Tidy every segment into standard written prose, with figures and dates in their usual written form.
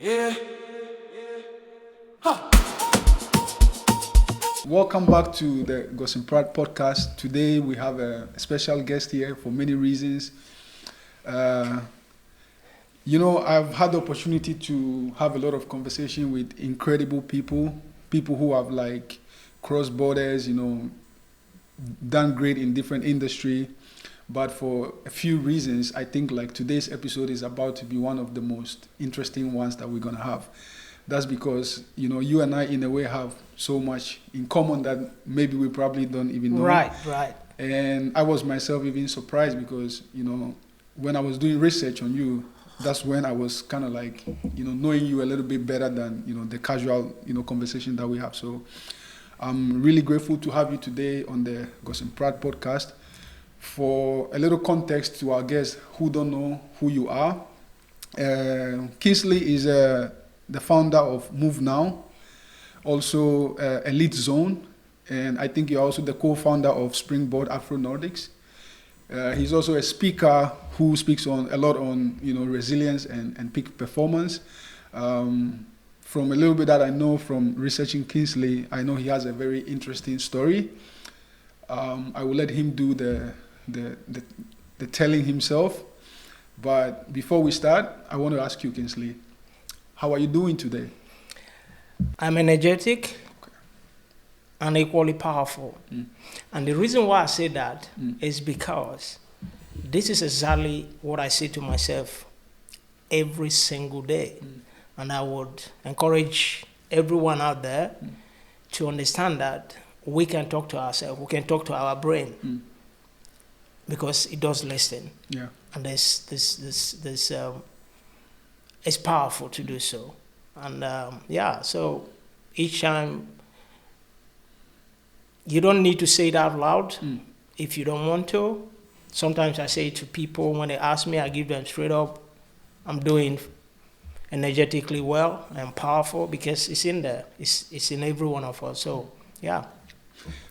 Yeah. Huh. Welcome back to the Godson Pratt Podcast. Today we have a special guest here for many reasons. I've had the opportunity to have a lot of conversation with incredible people who have crossed borders, done great in different industry. But for a few reasons, I think today's episode is about to be one of the most interesting ones that we're going to have. That's because, you and I in a way have so much in common that maybe we probably don't even know. Right. And I was myself even surprised because, when I was doing research on you, that's when I was kind of knowing you a little bit better than, the casual, conversation that we have. So I'm really grateful to have you today on the Godson Pratt Podcast. For a little context to our guests who don't know who you are, Kingsley is the founder of Move Now, also EliteZone, and I think you're also the co-founder of Springboard Afro-Nordics. He's also a speaker who speaks a lot on resilience and peak performance. From a little bit that I know from researching Kingsley, I know he has a very interesting story. I will let him do the telling himself. But before we start, I want to ask you, Kingsley, how are you doing today? I'm energetic and equally powerful. And the reason why I say that is because this is exactly what I say to myself every single day. And I would encourage everyone out there to understand that we can talk to ourselves, we can talk to our brain because it does listen. Yeah. And it's powerful to do so. And so each time you don't need to say it out loud if you don't want to. Sometimes I say it to people when they ask me, I give them straight up, I'm doing energetically well and powerful because it's in there. It's in every one of us. So, yeah.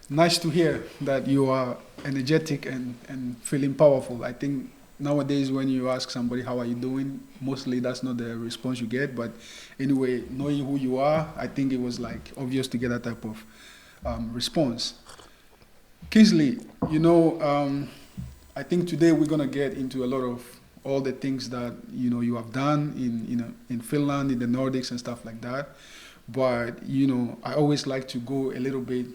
Nice to hear that you are energetic and feeling powerful. I think nowadays when you ask somebody, how are you doing? Mostly that's not the response you get. But anyway, knowing who you are, I think it was obvious to get that type of response. Kingsley, I think today we're going to get into a lot of all the things that, you have done in Finland, in the Nordics and stuff like that. But, I always like to go a little bit,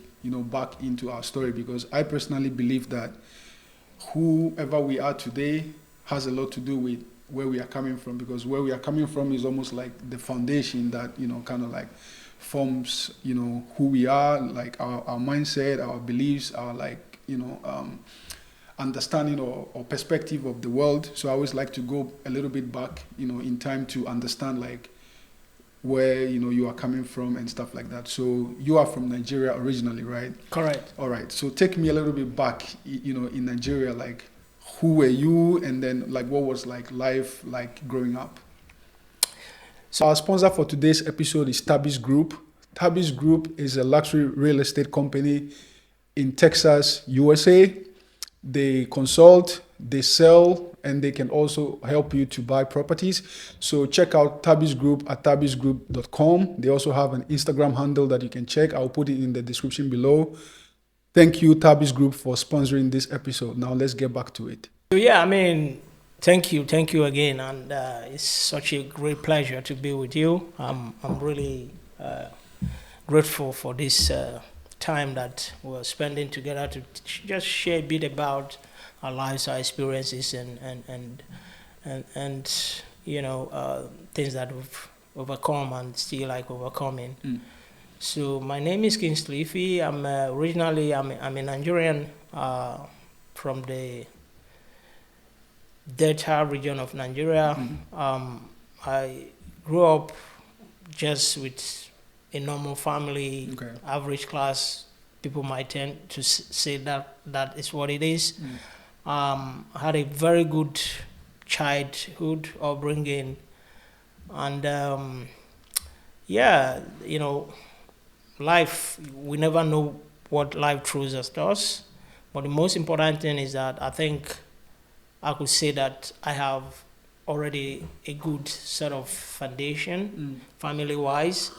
back into our story because I personally believe that whoever we are today has a lot to do with where we are coming from, because where we are coming from is almost like the foundation that, forms, who we are, our mindset, our beliefs, our understanding or perspective of the world. So I always like to go a little bit back, in time to understand where, you are coming from and stuff like that. So you are from Nigeria originally, right? Correct. All right. So take me a little bit back, in Nigeria, who were you and then what was life growing up? So our sponsor for today's episode is Tabis Group. Tabis Group is a luxury real estate company in Texas, USA. They consult, they sell, and they can also help you to buy properties. So check out Tabis Group at tabisgroup.com. They also have an Instagram handle that you can check. I'll put it in the description below. Thank you, Tabis Group, for sponsoring this episode. Now let's get back to it. Thank you again, and it's such a great pleasure to be with you. I'm really grateful for this time that we're spending together to just share a bit about our lives, our experiences, and things that we've overcome and still overcoming. So my name is Kingsley Ify. I'm originally I'm a Nigerian from the Delta region of Nigeria. I grew up just with a normal family, average class. People might tend to say that is what it is. I had a very good childhood upbringing, and life, we never know what life throws at us. But the most important thing is that I think I could say that I have already a good set of foundation, family-wise.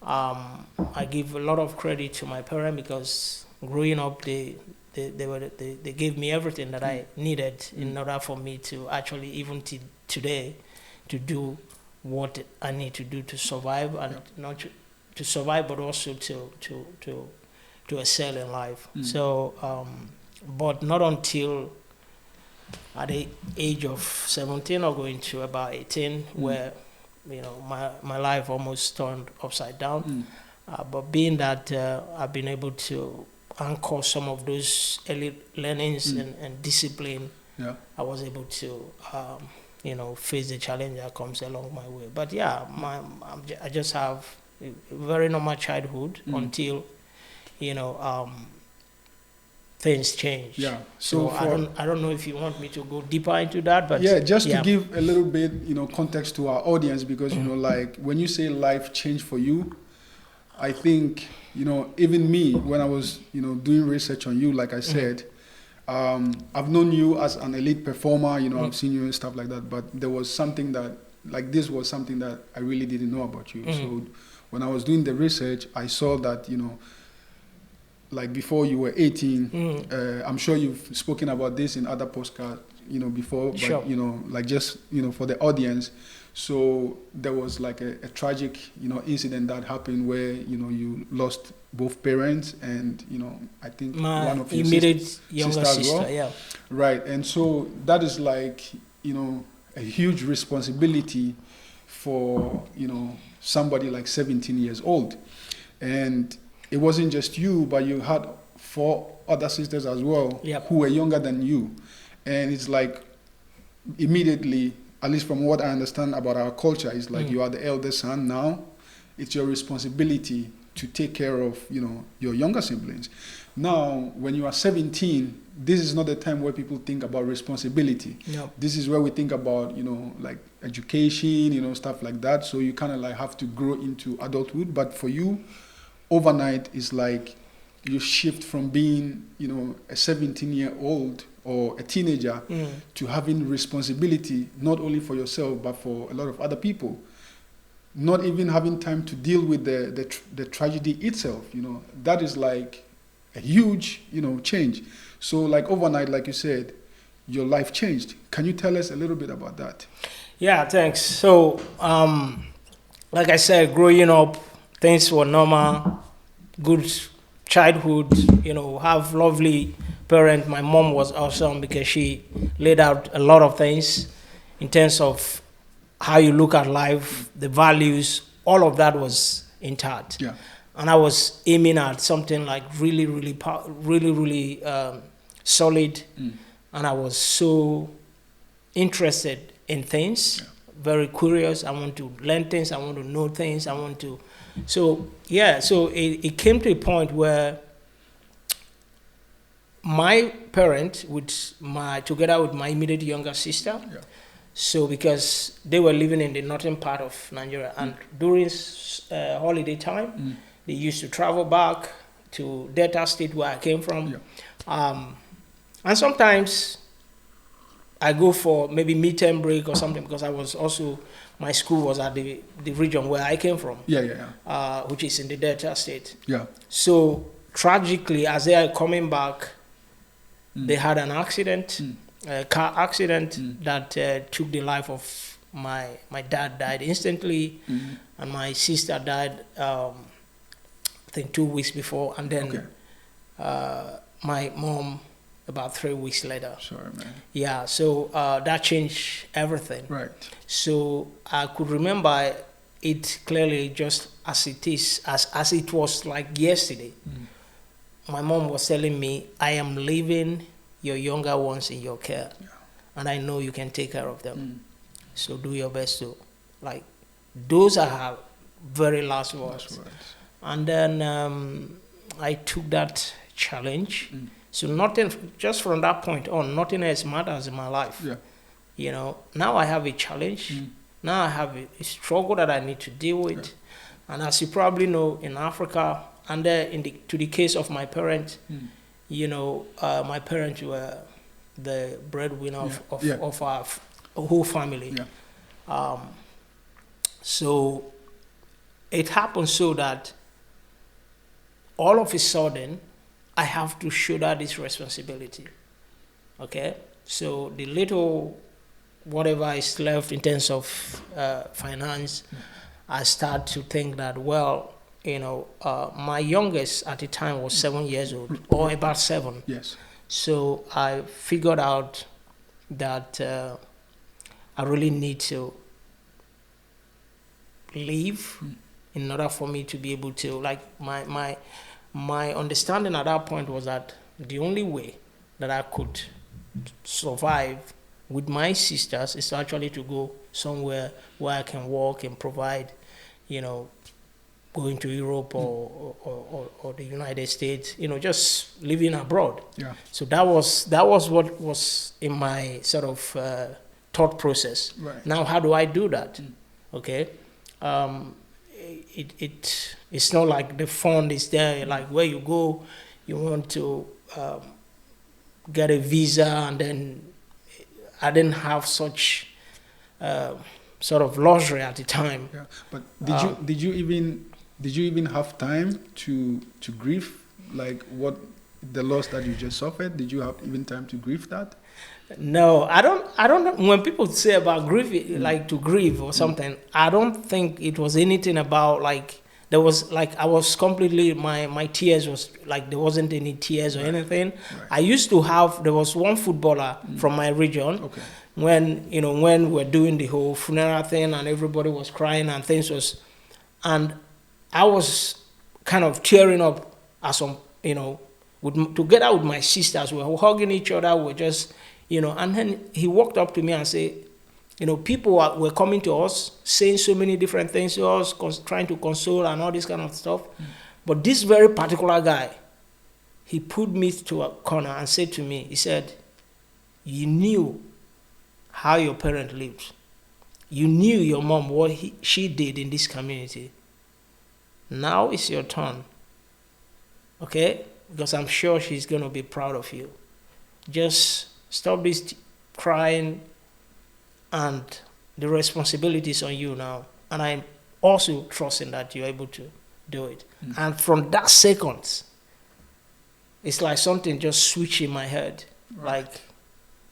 I give a lot of credit to my parents because growing up, they gave me everything that I needed in order for me to actually, even today, to do what I need to do to survive, and not to survive, but also to excel in life. So, but not until at the age of 17 or going to about 18, where my life almost turned upside down. But being that I've been able to anchor some of those early learnings and discipline, I was able to face the challenge that comes along my way. But yeah, I just have a very normal childhood until things change. Yeah. So I don't know if you want me to go deeper into that, but just to give a little bit, context to our audience, because like when you say life changed for you, I think even me, when I was doing research on you, like I said, I've known you as an elite performer. I've seen you and stuff like that. But there was something that this was something that I really didn't know about you. So when I was doing the research, I saw that like before you were 18, I'm sure you've spoken about this in other podcasts, before, but sure. Like just for the audience. So there was like a tragic incident that happened where you lost both parents and I think one of your immediate younger sister, well. yeah, right. And so that is like a huge responsibility for somebody like 17 years old. And it wasn't just you, but you had 4 other sisters as well, who were younger than you. And it's like immediately, at least from what I understand about our culture, it's like you are the eldest son now. It's your responsibility to take care of your younger siblings. Now, when you are 17, this is not the time where people think about responsibility. Yep. This is where we think about like education, stuff like that. So you kind of like have to grow into adulthood. But for you, overnight is like you shift from being a 17-year-old or a teenager to having responsibility not only for yourself but for a lot of other people, not even having time to deal with the tragedy itself. That is like a huge change. So like overnight, like you said, your life changed. Can you tell us a little bit about that? Yeah, thanks. So like I said, growing up, things were normal, good childhood, have lovely parents. My mom was awesome because she laid out a lot of things in terms of how you look at life, the values, all of that was intact. Yeah. And I was aiming at something like really, really solid. And I was so interested in things, very curious. I want to learn things. I want to know things. So it came to a point where my parents, together with my immediate younger sister, so because they were living in the northern part of Nigeria, and during holiday time, they used to travel back to Delta State where I came from. And sometimes I go for maybe midterm break or something, because I was also, my school was at the region where I came from, which is in the Delta State. So tragically, as they are coming back, they had an accident, a car accident that took the life of my dad. Died instantly, and my sister died, I think 2 weeks before, and then my mom about 3 weeks later. Sorry, man. Yeah, so that changed everything. Right. So I could remember it clearly, just as it is, as it was like yesterday. My mom was telling me, I am leaving your younger ones in your care, and I know you can take care of them. So do your best to, like, those are her very last words. And then I took that challenge. So nothing, just from that point on, nothing else matters in my life. Now I have a challenge. Now I have a struggle that I need to deal with. And as you probably know, in Africa, and to the case of my parents, my parents were the breadwinner of our whole family. Yeah. So it happened so that all of a sudden, I have to shoulder this responsibility. Okay? So the little, whatever is left in terms of finance, I start to think that, well, my youngest at the time was 7 years old, or about 7. Yes. So I figured out that I really need to leave in order for me to be able to, like, my understanding at that point was that the only way that I could survive with my sisters is actually to go somewhere where I can work and provide, going to Europe or the United States, just living abroad. Yeah. So that was what was in my sort of thought process. Right. Now, how do I do that? Okay. It's not like the fund is there, like where you go, you want to get a visa, and then I didn't have such sort of luxury at the time. Yeah. But did you even have time to grieve, like what the loss that you just suffered? Did you have even time to grieve that? No, I don't know. When people say about grief, like to grieve or something, I don't think it was anything about like, there was like, I was completely, my tears was like, there wasn't any tears or anything. Right. I used to have, there was one footballer from my region. Okay. When we're doing the whole funeral thing and everybody was crying and things was, and I was kind of tearing up as some, together with my sisters, we were hugging each other, we're just, and then he walked up to me and said, people were coming to us, saying so many different things to us, trying to console and all this kind of stuff. But this very particular guy, he put me to a corner and said to me, he said, you knew how your parent lived. You knew your mom, what she did in this community. Now it's your turn. Okay? Because I'm sure she's going to be proud of you. Just stop this crying, and the responsibility is on you now. And I'm also trusting that you're able to do it. And from that second, it's like something just switched in my head. Right.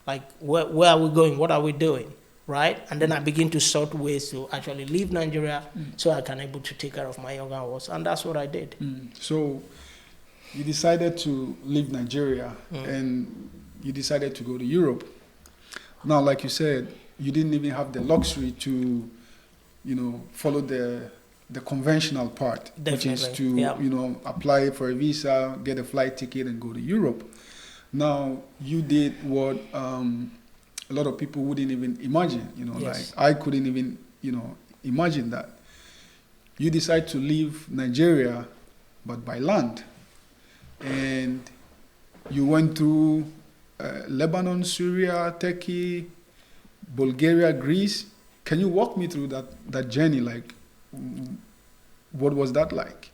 Like where are we going? What are we doing? Right? And then I begin to sort ways to actually leave Nigeria so I can able to take care of my younger ones. And that's what I did. So you decided to leave Nigeria and you decided to go to Europe. Now, like you said, you didn't even have the luxury to, follow the conventional part, Definitely. which is to, apply for a visa, get a flight ticket, and go to Europe. Now, you did what a lot of people wouldn't even imagine, Yes. like I couldn't even, imagine that. You decide to leave Nigeria, but by land. And you went through Lebanon, Syria, Turkey, Bulgaria, Greece. Can you walk me through that journey? Like, what was that like?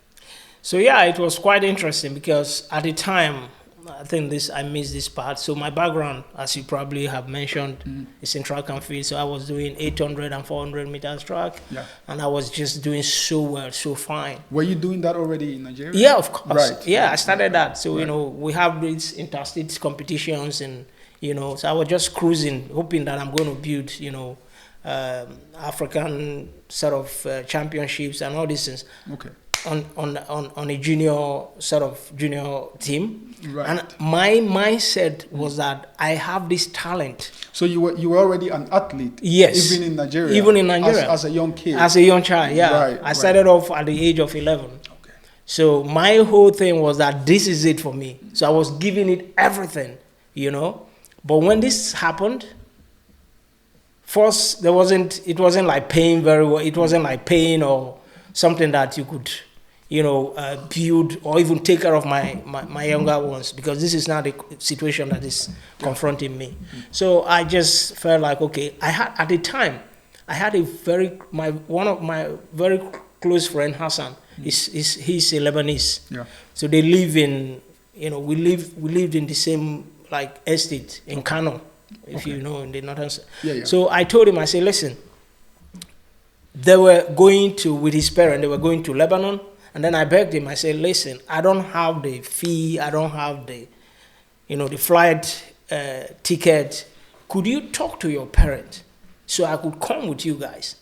So yeah, it was quite interesting because at the time, I think I missed this part. So my background, as you probably have mentioned, is in track and field. So I was doing 800 and 400 meters track. Yeah. And I was just doing so well, so fine. Were you doing that already in Nigeria? Yeah, of course. Right. Yeah, I started that. So, we have these interstate competitions and, so I was just cruising, hoping that I'm going to build, African sort of championships and all these things. Okay. On a junior team. Right. And my mindset was that I have this talent. So you were already an athlete? Yes. Even in Nigeria? Even in Nigeria. As a young kid? As a young child, yeah. Right, I started off at the age of 11. Okay. So my whole thing was that this is it for me. So I was giving it everything, But when this happened, first, it wasn't like paying very well. It wasn't like paying or something that you could build or even take care of my younger ones, because this is now the situation that is confronting me. So I just felt like, okay, at the time, I had one of my very close friend, Hassan, he's a Lebanese. Yeah. So they live in, we lived in the same like estate in Kano. if you know, in the northern. Yeah. So I told him, I said, listen, they were going to, with his parents, they were going to Lebanon. And then I begged him, I said, listen, I don't have the fee, I don't have the, the flight ticket. Could you talk to your parents so I could come with you guys?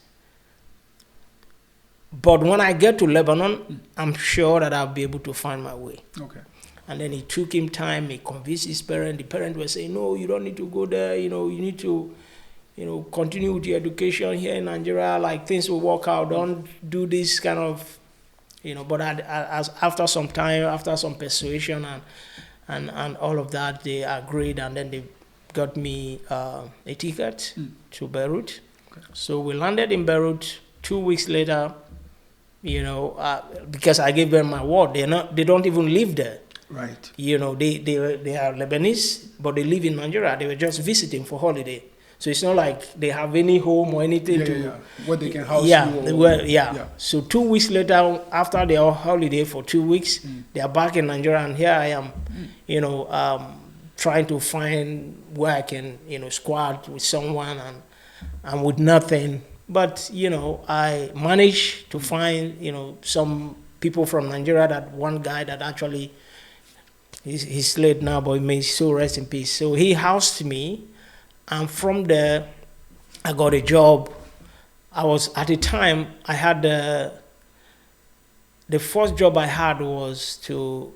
But when I get to Lebanon, I'm sure that I'll be able to find my way. Okay. And then it took him time. He convinced his parents. The parents were saying, no, you don't need to go there. You need to, continue with your education here in Nigeria. Like, things will work out. Don't do this kind of, But after some time, after some persuasion and all of that, they agreed. And then they got me a ticket to Beirut. Okay. So we landed in Beirut 2 weeks later. Because I gave them my word, they don't even live there. Right. They are Lebanese, but they live in Nigeria. They were just visiting for holiday, so it's not like they have any home or anything where they can house you. So 2 weeks later, after their holiday for 2 weeks, they are back in Nigeria, and here I am, trying to find where I can, squat with someone and with nothing. But, I managed to find, some people from Nigeria, that one guy that actually, he's late now, but may so rest in peace. So he housed me, and from there, I got a job. At the time, I had the first job I had was to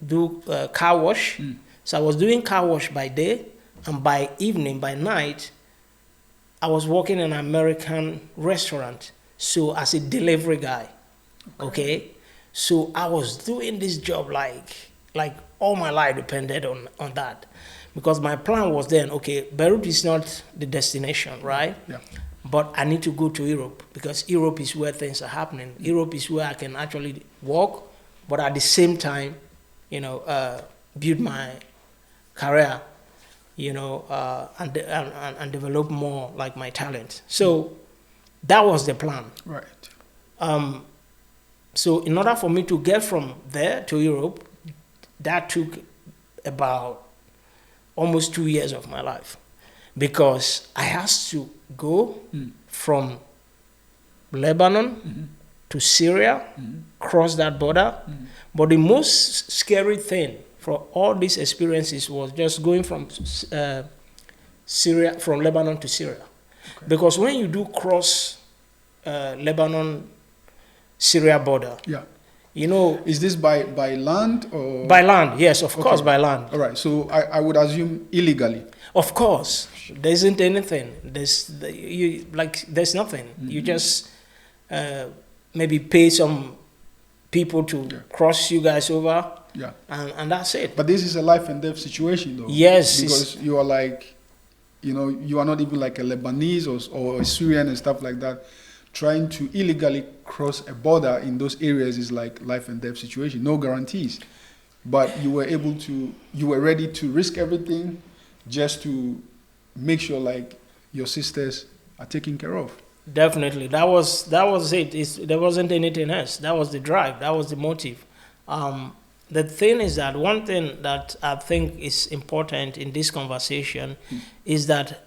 do car wash. So I was doing car wash by day, and by evening, by night, I was working in an American restaurant, so as a delivery guy, okay? So I was doing this job like all my life depended on that, because my plan was then, okay, Beirut is not the destination, right? Yeah. But I need to go to Europe, because Europe is where things are happening. Europe is where I can actually work, but at the same time, build my career. And develop more like my talent. So that was the plan. Right. So in order for me to get from there to Europe, that took about almost 2 years of my life, because I had to go from Lebanon to Syria, cross that border. But the most scary thing for all these experiences was just going from Syria, from Lebanon to Syria. Okay. Because when you do cross Lebanon-Syria border, is this by land or? By land, yes, of course, by land. All right, so I would assume illegally. Of course, there isn't anything. There's nothing. You just maybe pay some people to cross you guys over. Yeah. And that's it. But this is a life and death situation, though. Yes. Because you are like, you are not even like a Lebanese or a Syrian and stuff like that. Trying to illegally cross a border in those areas is like life and death situation. No guarantees. But you were ready to risk everything just to make sure like your sisters are taken care of. Definitely. That was it. There wasn't anything else. That was the drive. That was the motive. The thing is that one thing that I think is important in this conversation is that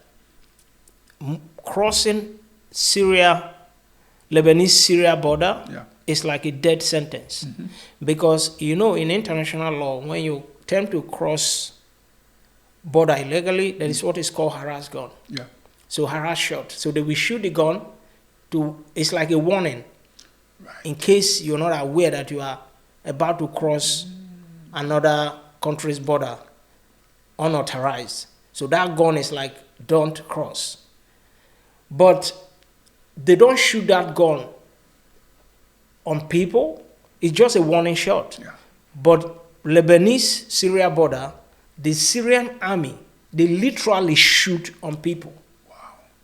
crossing Lebanese-Syria border is like a death sentence. Because, in international law, when you attempt to cross border illegally, there is what is called harass gun. Yeah. So harass shot. So they will shoot the gun it's like a warning. Right. In case you're not aware that you are about to cross another country's border unauthorized. So that gun is like, don't cross. But they don't shoot that gun on people. It's just a warning shot. Yeah. But Lebanese-Syria border, the Syrian army, they literally shoot on people.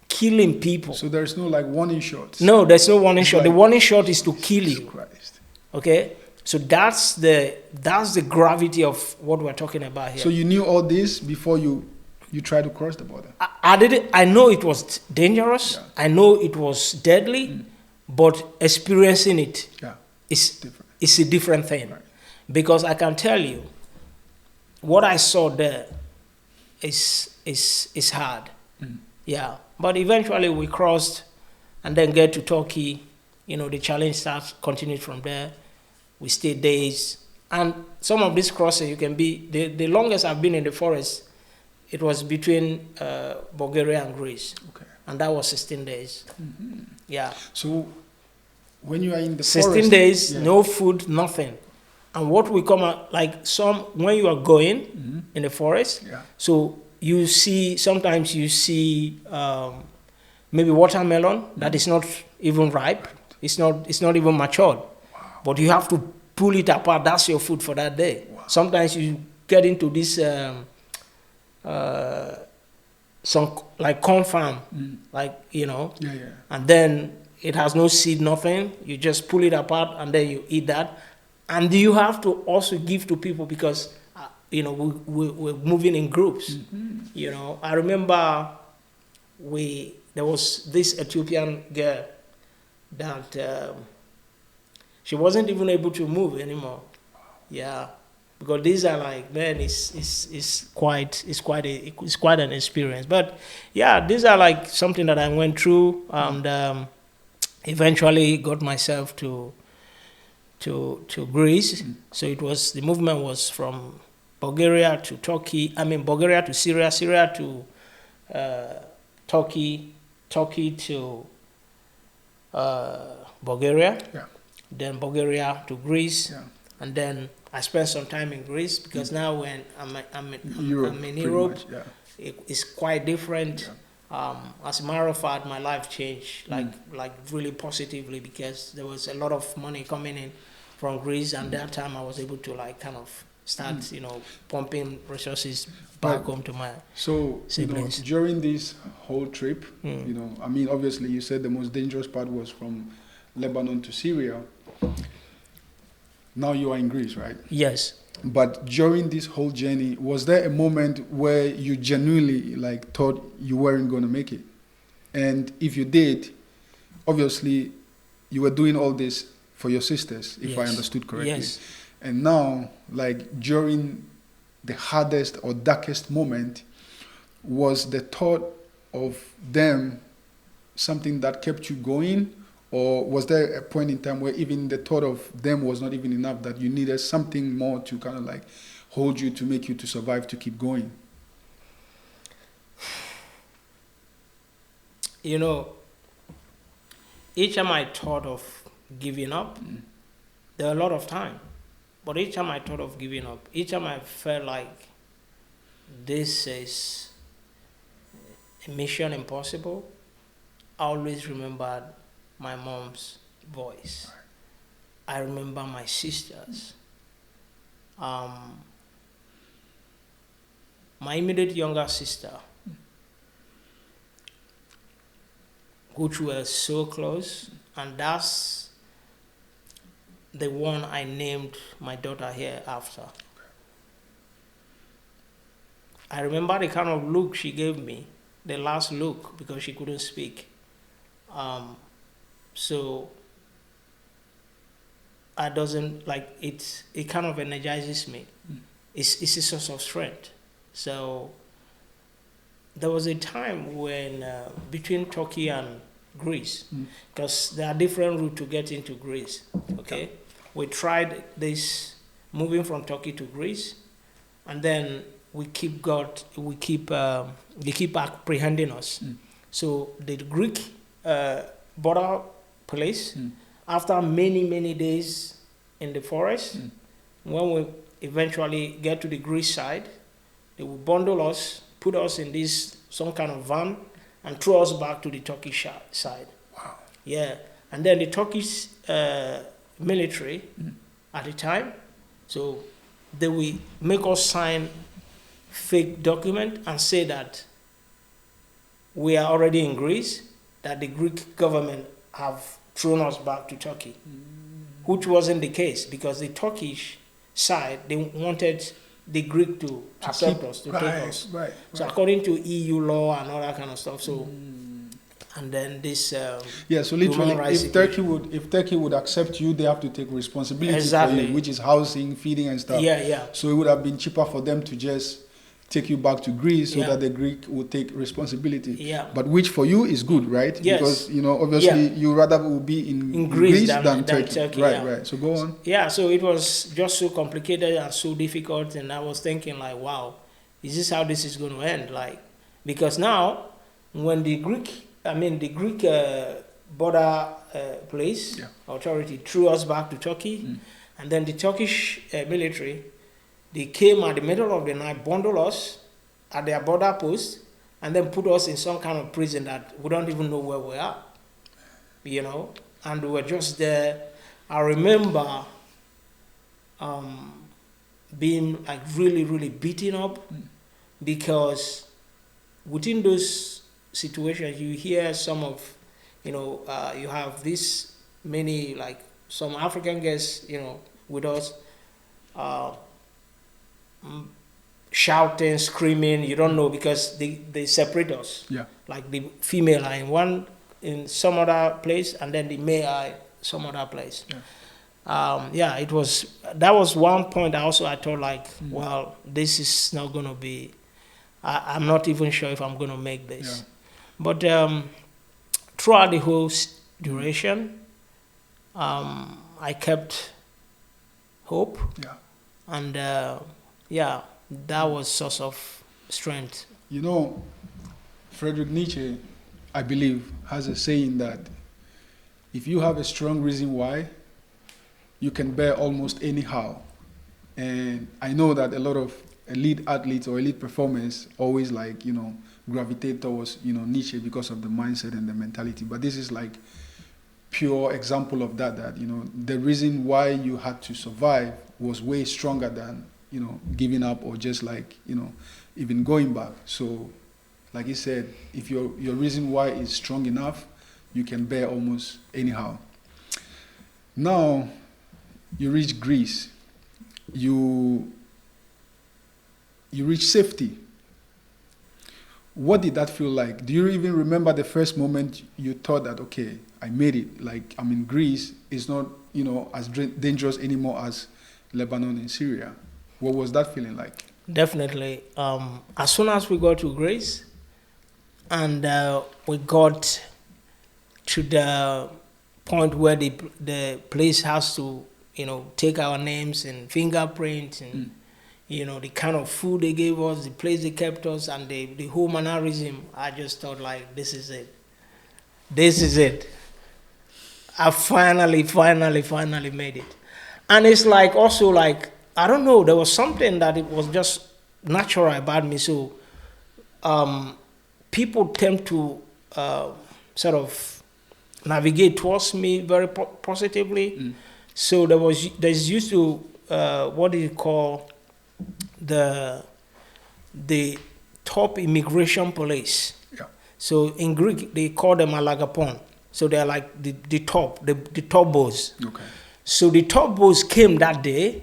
Killing people. So there's no like warning shots? No, there's no warning shot. The warning shot is to kill you. Christ. Okay? So that's the gravity of what we're talking about here. So you knew all this before you tried to cross the border? I know it was dangerous. Yeah. I know it was deadly, but experiencing it is a different thing. Right. Because I can tell you, what I saw there is is hard. Yeah, but eventually we crossed and then get to Turkey. The challenge continued from there. We stayed days. And some of these crossing, you can be, the longest I've been in the forest, it was between Bulgaria and Greece. Okay. And that was 16 days. Mm-hmm. Yeah. So when you are in the 16 forest, days, no food, nothing. And what we come out, when you are going in the forest, so sometimes you see maybe watermelon that is not even ripe. It's not even matured. Wow. But you have to pull it apart. That's your food for that day. Wow. Sometimes you get into this some like corn farm, and then it has no seed, nothing. You just pull it apart and then you eat that. And you have to also give to people because we're moving in groups. Mm-hmm. I remember there was this Ethiopian girl that she wasn't even able to move anymore. Yeah, because these are it's quite an experience. But yeah, these are something that I went through and eventually got myself to Greece. So the movement was from Bulgaria to Turkey. Bulgaria to Syria, Syria to Turkey to Bulgaria, then Bulgaria to Greece, and then I spent some time in Greece because now when I'm in Europe, it's quite different. As a matter of fact, my life changed really positively because there was a lot of money coming in from Greece, and that time I was able to kind of start, pumping resources back home to my siblings. During this whole trip, obviously you said the most dangerous part was from Lebanon to Syria. Now you are in Greece, right? Yes. But during this whole journey, was there a moment where you genuinely thought you weren't going to make it? And if you did, obviously you were doing all this for your sisters, if I understood correctly. Yes. And now, during the hardest or darkest moment, was the thought of them something that kept you going? Or was there a point in time where even the thought of them was not even enough, that you needed something more to kind of hold you, to make you to survive, to keep going? Each time I thought of giving up, there were a lot of time. But each time I thought of giving up, each time I felt like this is a mission impossible, I always remembered my mom's voice. I remember my sisters. My immediate younger sister, which were so close, and that's the one I named my daughter here after. I remember the kind of look she gave me, the last look, because she couldn't speak. So it kind of energizes me. It's a source of strength. So there was a time when between Turkey and Greece, because there are different routes to get into Greece. Okay, we tried this moving from Turkey to Greece, and then they keep apprehending us. So the Greek border police, after many days in the forest, when we eventually get to the Greece side, they will bundle us, put us in some kind of van, and throw us back to the Turkish side. Wow. Yeah. And then the Turkish military at the time, so they will make us sign fake document and say that we are already in Greece, that the Greek government have thrown us back to Turkey, which wasn't the case, because the Turkish side, they wanted the Greek to accept us, to take us. Right. So according to EU law and all that kind of stuff. So, and then this. So literally, if Turkey would accept you, they have to take responsibility for you, which is housing, feeding, and stuff. Yeah. So it would have been cheaper for them to just take you back to Greece so Yeah. that the Greek will take responsibility. Yeah. But which for you is good, right? Yes. Because, obviously you rather will be in Greece than Turkey. Right, yeah. right. So go on. Yeah, so it was just so complicated and so difficult, and I was thinking like, wow, is this how this is going to end? Like, because now, when the Greek border police authority threw us back to Turkey, and then the Turkish military, they came at the middle of the night, bundled us at their border post, and then put us in some kind of prison that we don't even know where we are, and we were just there. I remember being like really, really beaten up, because within those situations you hear some of, you have this many, like some African guests, with us, shouting, screaming, you don't know, because they separate us. Yeah. Like the female are in some other place, and then the male are some other place. Yeah. That was one point. I thought like, well, this is not going to be, I'm not even sure if I'm going to make this. Yeah. But throughout the whole duration, I kept hope. Yeah. And that was source of strength. Friedrich Nietzsche, I believe, has a saying that if you have a strong reason why, you can bear almost anyhow. And I know that a lot of elite athletes or elite performers always gravitate towards, Nietzsche because of the mindset and the mentality. But this is like pure example of that, the reason why you had to survive was way stronger than, giving up or just even going back. So, like he said, if your reason why is strong enough, you can bear almost anyhow. Now, you reach Greece. You reach safety. What did that feel like? Do you even remember the first moment you thought that, okay, I made it, like I'm in Greece, it's not, as dangerous anymore as Lebanon and Syria? What was that feeling like? Definitely. As soon as we got to Greece, and we got to the point where the place has to, take our names and fingerprints and, the kind of food they gave us, the place they kept us, and the whole mannerism, I just thought like, this is it. This is it. I finally made it. And it's like, also like, I don't know, there was something that it was just natural about me. So people tend to sort of navigate towards me very positively. So there's used to, what do you call, the top immigration police. Yeah. So in Greek, they call them alagapon. So they're like the top boss. Okay. So the top boss came that day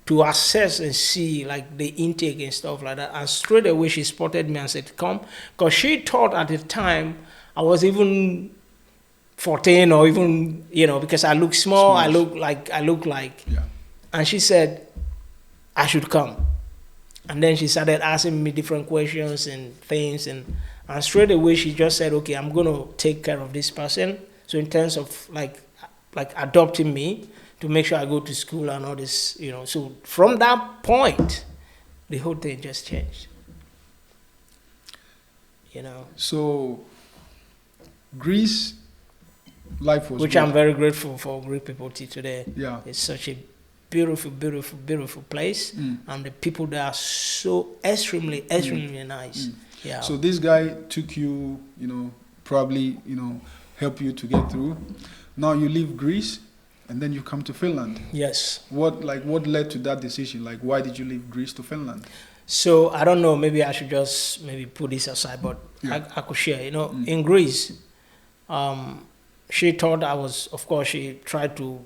to assess and see like the intake and stuff like that. And straight away she spotted me and said, come. Because she thought at the time I was even 14 or even, because I look small, I look like. Yeah. And she said, I should come. And then she started asking me different questions and things. And straight away she just said, okay, I'm going to take care of this person. So in terms of like adopting me to make sure I go to school and all this, So from that point, the whole thing just changed. So Greece, life was which good. I'm very grateful for Greek people till today. Yeah. It's such a beautiful, beautiful, beautiful place. And the people there are so extremely nice. Yeah. So this guy took you, probably, help you to get through. Now you leave Greece and then you come to Finland. Yes. What led to that decision? Like, why did you leave Greece to Finland? So I don't know, maybe I should just maybe put this aside, but I could share, in Greece, she thought I was, of course, she tried to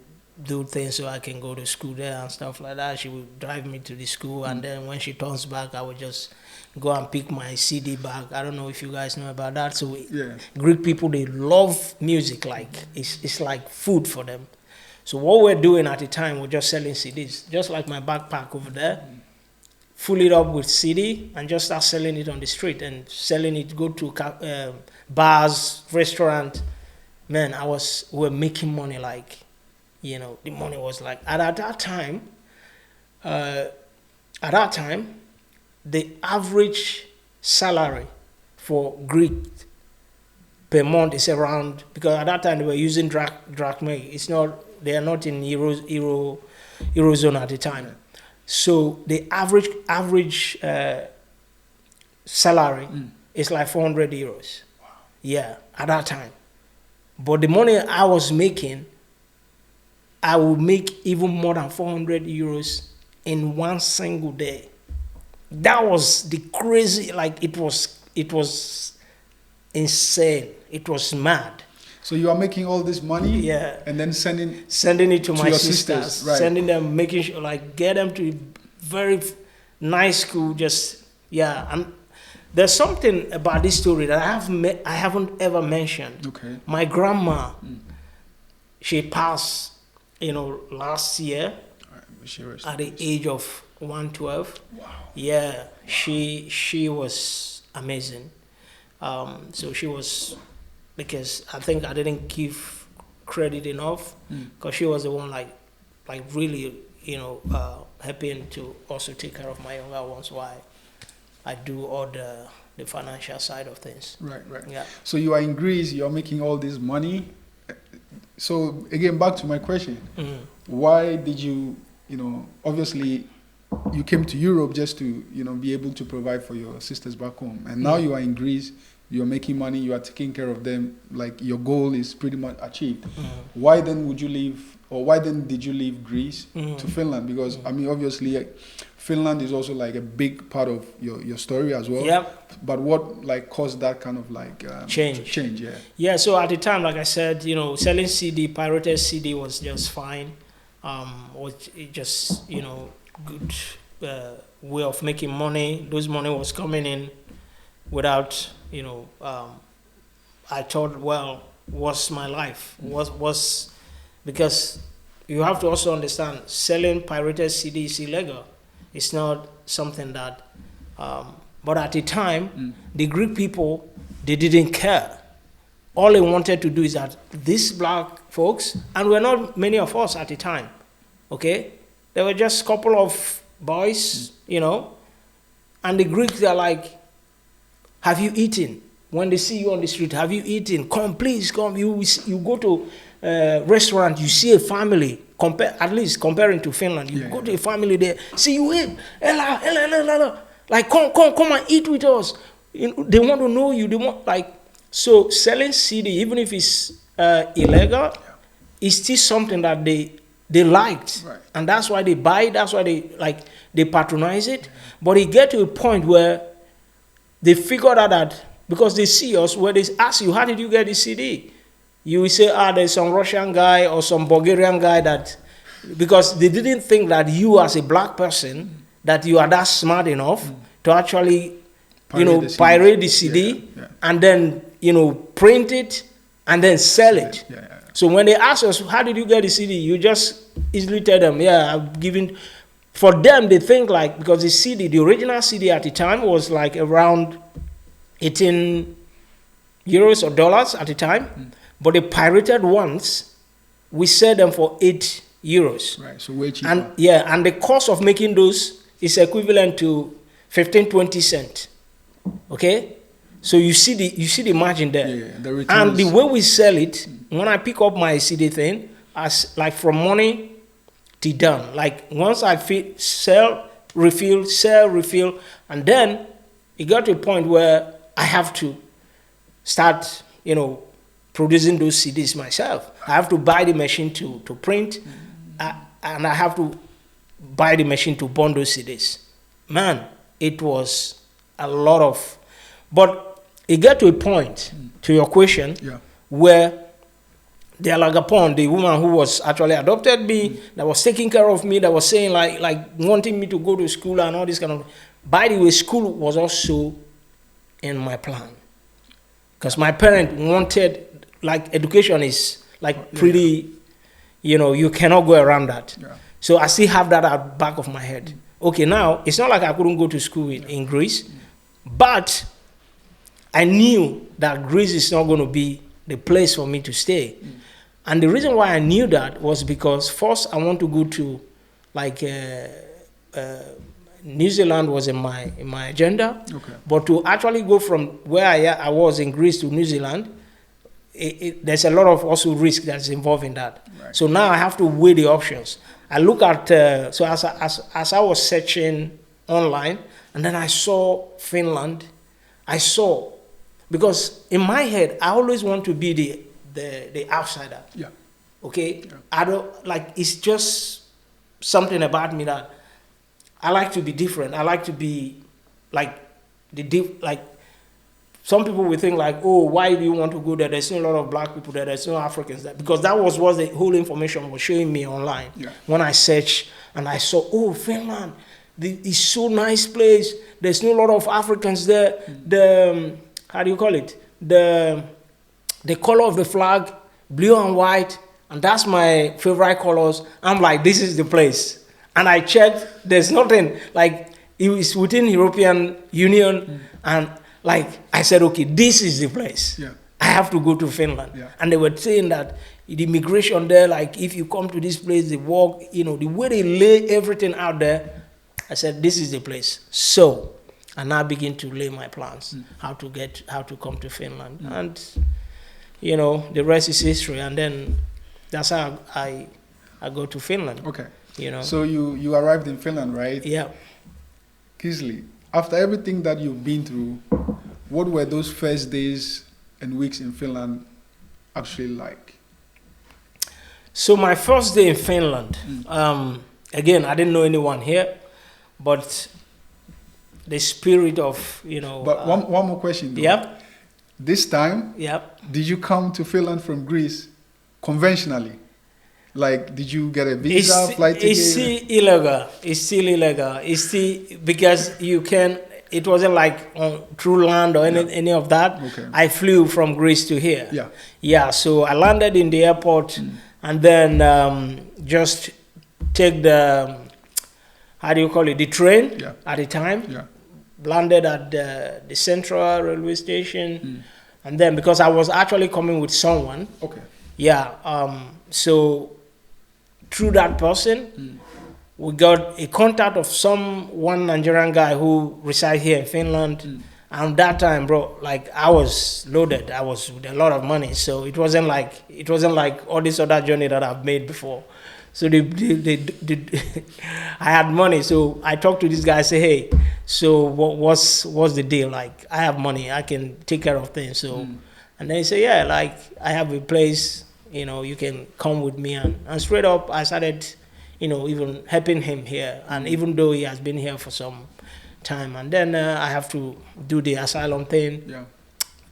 do things so I can go to school there and stuff like that. She would drive me to the school, and then when she turns back, I would just go and pick my CD bag. I don't know if you guys know about that. So Greek people, they love music, like it's like food for them. So what we're doing at the time, we're just selling CDs, just like my backpack over there. fill it up with CD and just start selling it on the street and selling it, go to bars, restaurant. Man, we're making money like, the money was like, at that time, the average salary for Greek per month is around, because at that time they were using drachma. They are not in Eurozone at the time. So the average salary is like 400 euros. Wow. Yeah, at that time. But the money I was making, I would make even more than 400 euros in one single day. That was the crazy, like it was insane. It was mad. So you are making all this money, yeah, and then sending it to my your sisters, right. Sending them, making sure, like, get them to very nice school. Just, yeah. And there's something about this story that I haven't ever mentioned. Okay. My grandma, she passed, last year at the age of 112. Wow. Yeah, she was amazing. So she was, because I think I didn't give credit enough, because she was the one like really, helping to also take care of my younger ones while I do all the financial side of things. Right. Yeah. So you are in Greece, you are making all this money. So again, back to my question. Why did you, obviously you came to Europe just to, be able to provide for your sisters back home. And now you are in Greece, you're making money, you are taking care of them, like your goal is pretty much achieved. Why then did you leave Greece to Finland? Because, obviously, Finland is also like a big part of your story as well. Yep. But what caused that kind of change? Yeah. Yeah. So at the time, like I said, selling CD, pirated CD was just fine. Was just good way of making money. Those money was coming in without I thought, well, what's my life? Was because you have to also understand, selling pirated CD is illegal. It's not something that, but at the time, the Greek people, they didn't care. All they wanted to do is that these black folks, and we're not many of us at the time, okay? There were just a couple of boys, and the Greeks, they're like, have you eaten? When they see you on the street, have you eaten? Come, please, come. You go to a restaurant, you see a family, at least comparing to Finland, you go to a family there, see you eat, like, come and eat with us. They want to know you. They want, so selling CD, even if it's illegal, it's still something that they liked. Right. And that's why they buy it, that's why they patronize it. But it get to a point where they figured out that, because they see us, where they ask you, how did you get the CD? You will say, there's some Russian guy or some Bulgarian guy that, because they didn't think that you as a black person, that you are that smart enough to actually, pirate the CD and then, print it and then sell it. So when they ask us, how did you get the CD? You just easily tell them, I've given. For them, they think like, because the original CD at the time was like around 18 euros or dollars at the time. But the pirated ones, we sell them for 8 euros. Right, so way cheaper. And the cost of making those is equivalent to 15-20 cents. Okay? So you see the margin there. And the way we sell it, when I pick up my CD thing, as like from morning to done. Like once I sell, refill, and then it got to a point where I have to start, producing those CDs myself. I have to buy the machine to print, and I have to buy the machine to burn those CDs. Man, it was a lot of, but it got to a point, to your question, where the Alagapon, the woman who was actually adopted me, that was taking care of me, that was saying like wanting me to go to school and all this kind of, by the way, school was also in my plan. Because my parent wanted, like, education is like pretty, you cannot go around that. So I still have that at the back of my head. okay, now it's not like I couldn't go to school in Greece, but I knew that Greece is not going to be the place for me to stay. And the reason why I knew that was because first I want to go to like New Zealand was in my agenda, but to actually go from where I was in Greece to New Zealand, there's a lot of also risk that's involved in that. Right. So now I have to weigh the options. I look at so as I was searching online, and then I saw Finland. I saw, because in my head I always want to be the outsider. Yeah. Okay. Yeah. I don't like. It's just something about me that I like to be different. I like to be like some people will think like, oh, why do you want to go there? There's no lot of black people there. There's no Africans there. Because that was what the whole information was showing me online. Yeah. When I searched and I saw, oh, Finland, it's so nice place. There's no lot of Africans there. The, how do you call it? The color of the flag, blue and white, and that's my favorite colors. I'm like, this is the place. And I checked, there's nothing, like, it was within European Union, and like, I said, okay, this is the place. Yeah. I have to go to Finland. Yeah. And they were saying that the immigration there, like, if you come to this place, they walk, the way they lay everything out there, I said, this is the place. So, I now begin to lay my plans, how to come to Finland. And, the rest is history. And then that's how I go to Finland. Okay. So you arrived in Finland, right? Yeah. Kingsley, after everything that you've been through, what were those first days and weeks in Finland actually like? So my first day in Finland, again, I didn't know anyone here, but the spirit of, But one more question, though. Yeah. This time, did you come to Finland from Greece conventionally? Like, did you get a visa, flight ticket? It's still illegal. It's still, because it wasn't like on through land or any of that. Okay. I flew from Greece to here. Yeah. Yeah, so I landed in the airport and then just take the, the train at the time. Yeah. Landed at the Central Railway Station. And then, because I was actually coming with someone. Okay. Yeah, so through that person, we got a contact of one Nigerian guy who resides here in Finland. And that time, bro, like, I was loaded. I was with a lot of money. So it wasn't like all this other journey that I've made before. So I had money. So I talked to this guy, I say, hey, so what's the deal? Like, I have money, I can take care of things. So, and then he said, yeah, like, I have a place, you can come with me. And straight up, I started, even helping him here. And even though he has been here for some time, and then I have to do the asylum thing. Yeah.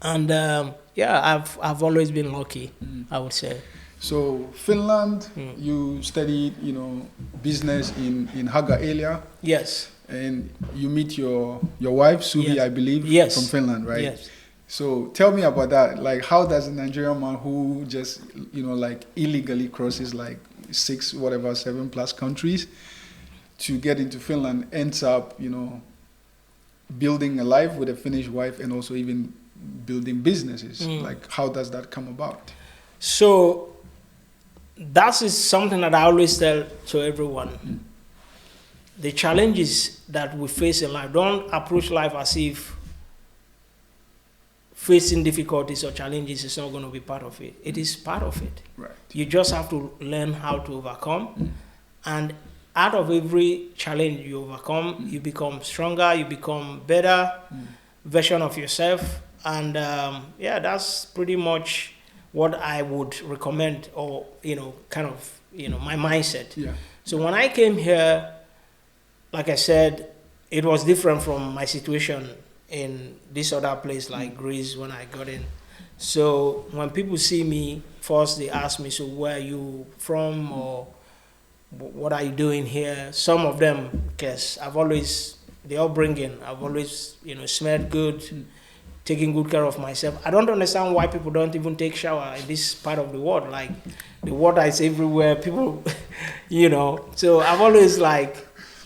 And I've always been lucky, I would say. So Finland, you studied, business in Haga area. Yes. And you meet your wife, Suvi, I believe, from Finland, right? Yes. So tell me about that. Like, how does a Nigerian man who just, like, illegally crosses like 7+ countries to get into Finland ends up, building a life with a Finnish wife and also even building businesses? Like, how does that come about? So that is something that I always tell to everyone. The challenges that we face in life, don't approach life as if facing difficulties or challenges is not going to be part of it. It is part of it. Right. You just have to learn how to overcome. And out of every challenge you overcome, you become stronger, you become better version of yourself. And that's pretty much what I would recommend, or, my mindset. Yeah. So when I came here, like I said, it was different from my situation in this other place like Greece when I got in. So when people see me, first they ask me, so where are you from, or what are you doing here? Some of them, because I've always smelled good, taking good care of myself. I don't understand why people don't even take shower in this part of the world. Like, the water is everywhere, people, So I've always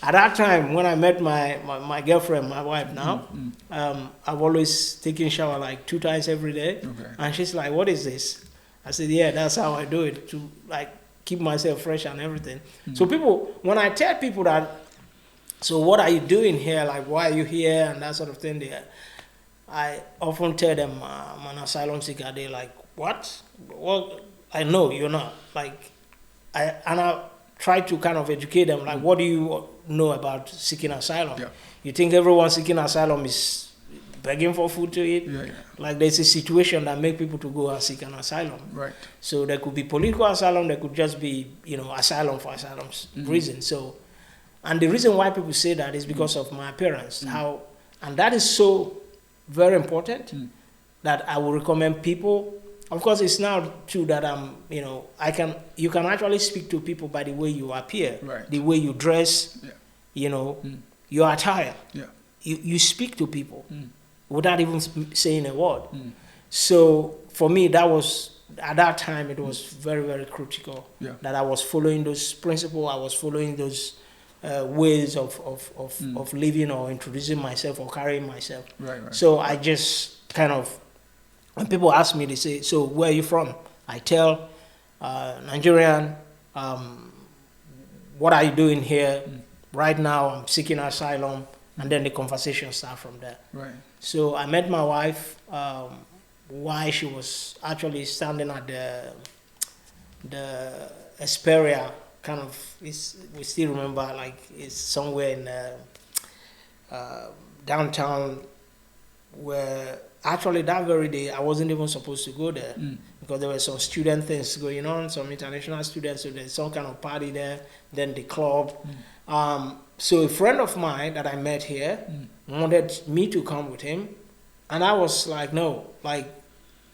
at that time when I met my girlfriend, my wife now, I've always taken shower like 2 times every day. Okay. And she's like, what is this? I said, yeah, that's how I do it, to like keep myself fresh and everything. So people, when I tell people that, so what are you doing here? Like, why are you here? And that sort of thing. I often tell them I'm an asylum seeker. They're like, what? Well, I know you're not. Like, I try to kind of educate them. Like, what do you know about seeking asylum? Yeah. You think everyone seeking asylum is begging for food to eat? Yeah. Like, there's a situation that make people to go and seek an asylum. Right. So there could be political asylum. There could just be, asylum for asylum's reason. So, and the reason why people say that is because of my appearance. And that is so very important that I would recommend people. Of course, it's now true that you can actually speak to people by the way you appear, right. the way you dress, your attire. Yeah. You speak to people without even saying a word. So for me, that was, at that time, it was very, very critical that I was following those principles. I was following those ways of living or introducing myself or carrying myself. Right. So I just kind of, when people ask me, they say, so where are you from? I tell Nigerian, what are you doing here? Right now I'm seeking asylum, and then the conversation starts from there. Right. So I met my wife while she was actually standing at the Esperia, kind of, we still remember, like, it's somewhere in downtown, where actually that very day I wasn't even supposed to go there because there were some student things going on, some international students, so there's some kind of party there, then the club. So a friend of mine that I met here wanted me to come with him, and I was like, no, like,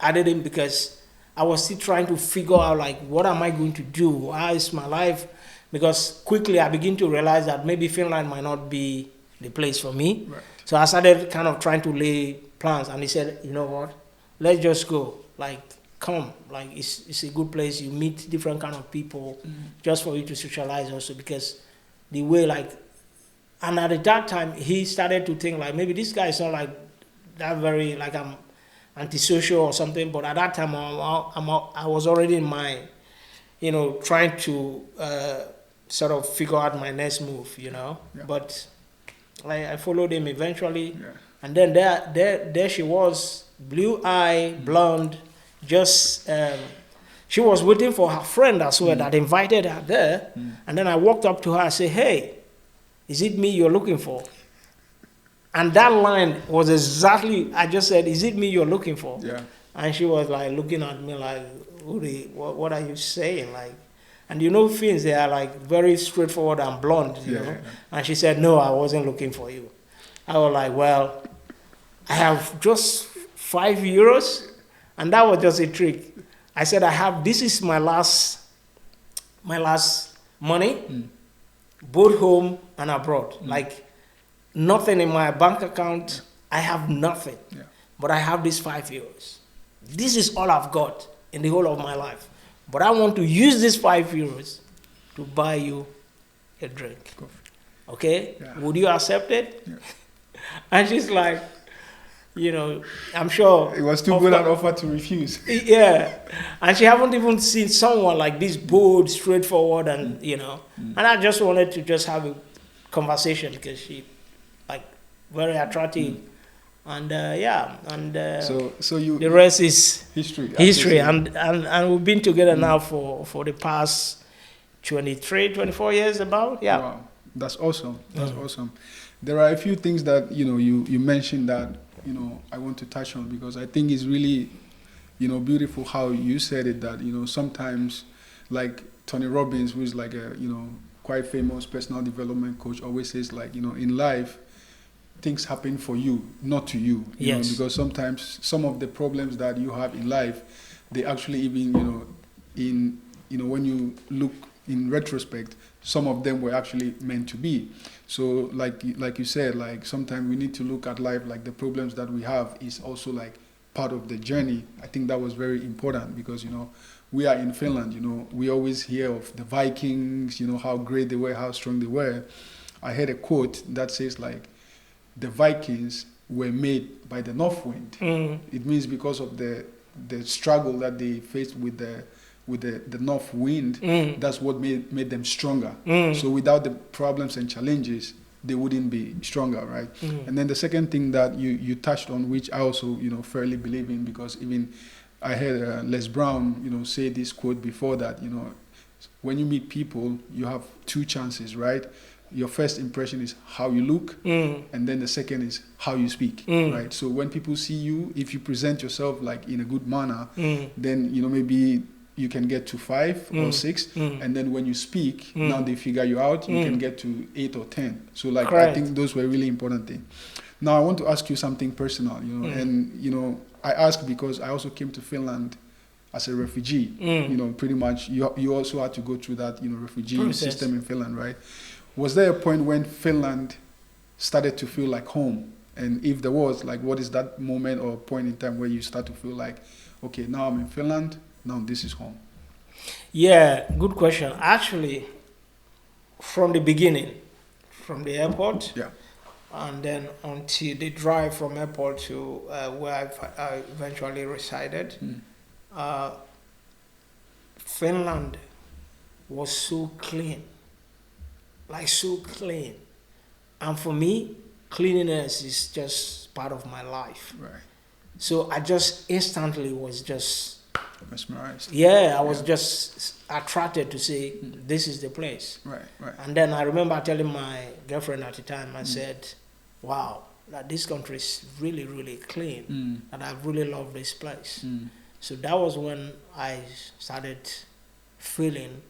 I didn't, because I was still trying to figure out, like, what am I going to do? How is my life? Because quickly I begin to realize that maybe Finland might not be the place for me. Right. So I started kind of trying to lay plans, and he said, you know what, let's just go. Like, come. Like, it's a good place. You meet different kind of people just for you to socialize also, because the way, like, and at that time he started to think, like, maybe this guy is not like that very, like, I'm antisocial or something. But at that time I was already in my, trying to sort of figure out my next move, Yeah. But I followed him eventually. Yeah. And then there she was, blue eye, blonde, just she was waiting for her friend as well that invited her there. And then I walked up to her and said, hey, is it me you're looking for? And that line was exactly, I just said, is it me you're looking for? Yeah. And she was like looking at me like, what are you saying? Like, and Finns, they are like very straightforward and blunt, you know. Yeah. And she said, no, I wasn't looking for you. I was like, well, I have just €5. And that was just a trick. I said, this is my last money, both home and abroad. Like, nothing in my bank account. I have nothing. Yeah. But I have these €5. This is all I've got in the whole of my life. But I want to use these €5 to buy you a drink. Okay? Yeah. Would you accept it? Yeah. And she's like, I'm sure. It was too good an offer to refuse. Yeah. And she haven't even seen someone like this bold, straightforward, and, And I just wanted to just have a conversation because she, like, very attractive. And so the rest is history. And we've been together now for the past 23, 24 years about. Yeah. Wow. That's awesome. That's awesome. There are a few things that, you mentioned that, I want to touch on, because I think it's really, beautiful how you said it, that, sometimes, like Tony Robbins, who is like a, quite famous personal development coach, always says, like, in life, things happen for you, not to you. You know, because sometimes some of the problems that you have in life, they actually even, when you look in retrospect, some of them were actually meant to be. So like you said, like, sometimes we need to look at life like the problems that we have is also like part of the journey. I think that was very important because, we are in Finland, we always hear of the Vikings, how great they were, how strong they were. I heard a quote that says like, the Vikings were made by the north wind. It means because of the struggle that they faced with the north wind, that's what made them stronger. So without the problems and challenges, they wouldn't be stronger, right? And then the second thing that you touched on, which I also fairly believe in, because even I heard Les Brown say this quote before that, when you meet people, you have two chances, right? Your first impression is how you look, and then the second is how you speak, right? So when people see you, if you present yourself like in a good manner, then maybe you can get to 5 or 6, and then when you speak, now they figure you out, you can get to 8 or 10. So like Correct. I think those were really important things. Now I want to ask you something personal, and I ask because I also came to Finland as a refugee. Pretty much you also had to go through that refugee Process. system in Finland, right? Was there a point when Finland started to feel like home? And if there was, like, what is that moment or point in time where you start to feel like, okay, now I'm in Finland, now this is home? Yeah, good question. Actually, from the beginning, from the airport, and then until the drive from airport to where I eventually resided, Finland was so clean. Like so clean. And for me, cleanliness is just part of my life. Right. So I just instantly was just mesmerized. Yeah, I was just attracted to say, this is the place. Right. And then I remember telling my girlfriend at the time, I said, wow, that this country is really, really clean. And I really love this place. So that was when I started feeling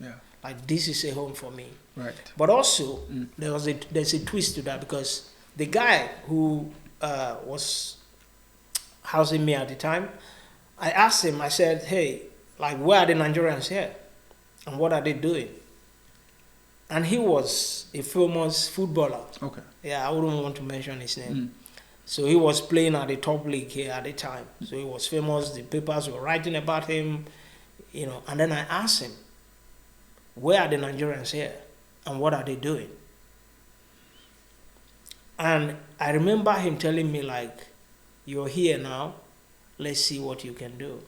like this is a home for me. Right. But also, there's a twist to that, because the guy who was housing me at the time, I asked him, I said, hey, like, where are the Nigerians here? And what are they doing? And he was a famous footballer. Okay. Yeah, I wouldn't want to mention his name. So he was playing at the top league here at the time. So he was famous. The papers were writing about him, And then I asked him, where are the Nigerians here? And what are they doing? And I remember him telling me, like, you're here now, let's see what you can do.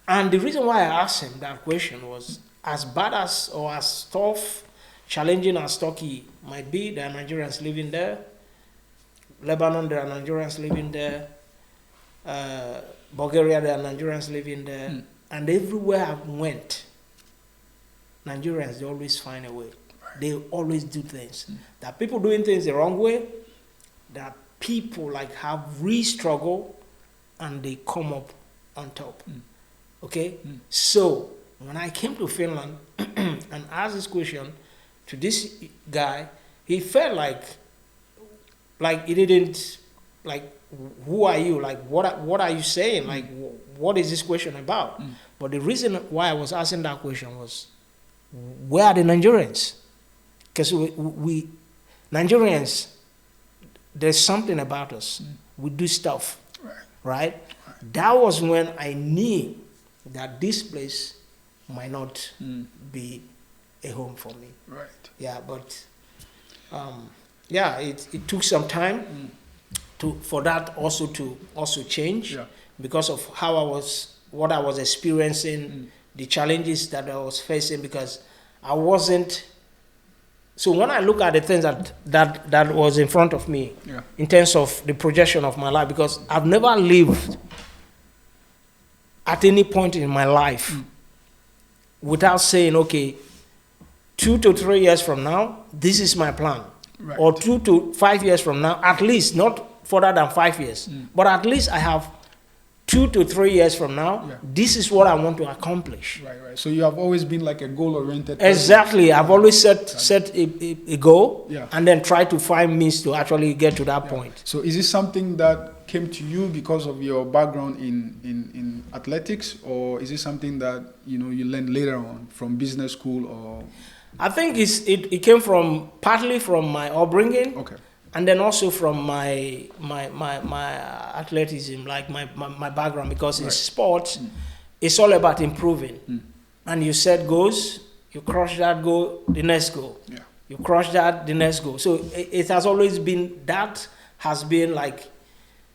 And the reason why I asked him that question was, as bad as or as tough, challenging as Turkey might be, there are Nigerians living there. Lebanon, there are Nigerians living there. Bulgaria, there are Nigerians living there. And everywhere I went, Nigerians, they always find a way. They always do things. There are people doing things the wrong way. There are people like have struggle and they come up on top. Okay? So when I came to Finland and asked this question to this guy, he felt like he didn't, like, who are you? Like, what are you saying? Like, what is this question about? But the reason why I was asking that question was, where are the Nigerians? Because we Nigerians, there's something about us. We do stuff, right? That was when I knew that this place might not be a home for me. Right. Yeah, but it took some time for that also to change because of what I was experiencing, the challenges that I was facing, because I wasn't. So when I look at the things that was in front of me, in terms of the projection of my life, because I've never lived at any point in my life without saying, okay, 2 to 3 years from now, this is my plan. Right. Or 2 to 5 years from now, at least, not further than 5 years, but at least I have 2 to 3 years from now, this is what I want to accomplish. Right. So you have always been like a goal-oriented person. Exactly. I've always set a goal and then try to find means to actually get to that point. So is this something that came to you because of your background in athletics, or is it something that you learned later on from business school? Or I think it came partly from my upbringing. Okay. And then also from my athleticism, like my background, because in sports, it's all about improving. And you set goals, you crush that goal, the next goal. You crush that, the next goal. So it has always been, that has been like